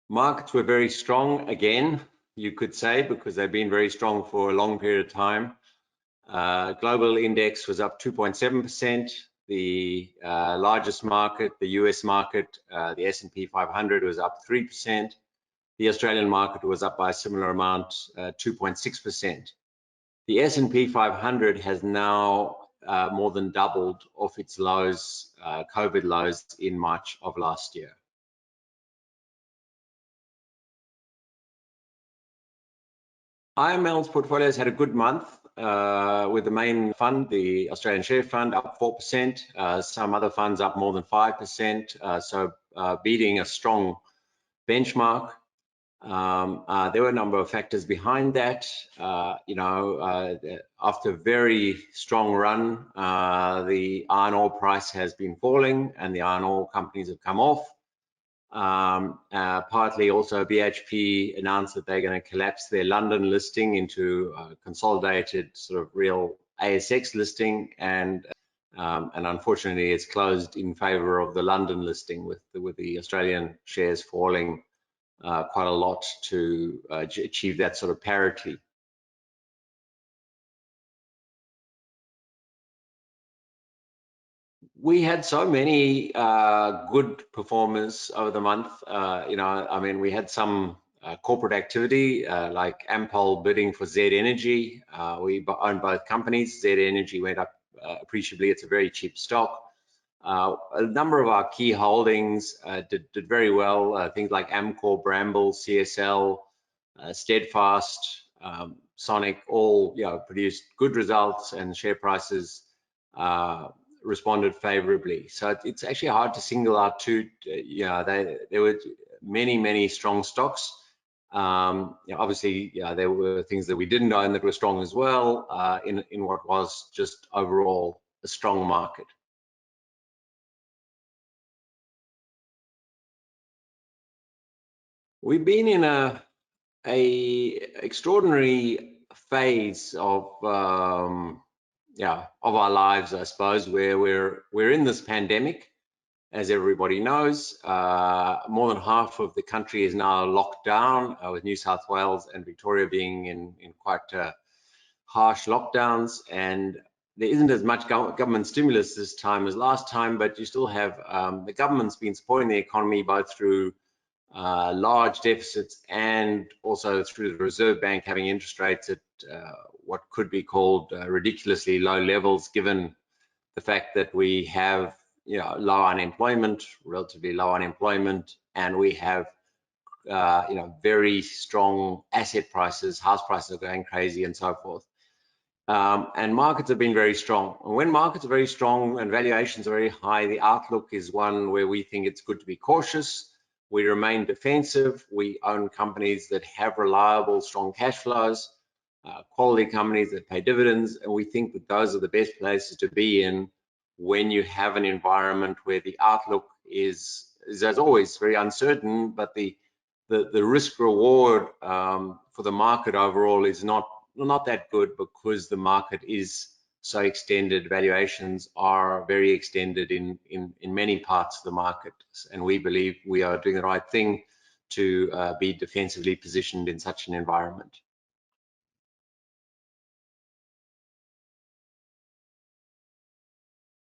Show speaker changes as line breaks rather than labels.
Markets were very strong again, you could say, because they've been very strong for a long period of time. Global index was up 2.7%. The largest market, the US market, the S&P 500 was up 3%. The Australian market was up by a similar amount, 2.6%. The S&P 500 has now more than doubled off its lows, COVID lows in March of last year. IML's portfolio has had a good month with the main fund, the Australian Share Fund, up 4%. Some other funds up more than 5%, so beating a strong benchmark. There were a number of factors behind that. After a very strong run, the iron ore price has been falling and the iron ore companies have come off. Partly also BHP announced that they're going to collapse their London listing into a consolidated sort of real ASX listing, and unfortunately it's closed in favor of the London listing, with the Australian shares falling quite a lot to achieve that sort of parity. We had so many good performers over the month. We had some corporate activity like Ampol bidding for Z Energy. We own both companies. Z Energy went up appreciably. It's a very cheap stock. A number of our key holdings did very well. Things like Amcor, Bramble, CSL, Steadfast, Sonic, all produced good results, and share prices responded favorably. So it's actually hard to single out two. There were many strong stocks. Obviously, there were things that we didn't own that were strong as well in what was just overall a strong market. We've been in a extraordinary phase of our lives, I suppose, where we're in this pandemic, as everybody knows. More than half of the country is now locked down, with New South Wales and Victoria being in quite harsh lockdowns, and there isn't as much government stimulus this time as last time, but you still have the government's been supporting the economy both through large deficits and also through the Reserve Bank having interest rates at what could be called ridiculously low levels, given the fact that we have low unemployment, relatively low unemployment, and we have very strong asset prices. House prices are going crazy and so forth. And markets have been very strong. And when markets are very strong and valuations are very high, the outlook is one where we think it's good to be cautious. We remain defensive. We own companies that have reliable, strong cash flows, quality companies that pay dividends, and we think that those are the best places to be in when you have an environment where the outlook is as always very uncertain, but the risk reward for the market overall is not that good, because the market is so extended. Valuations are very extended in many parts of the market, and we believe we are doing the right thing to be defensively positioned in such an environment.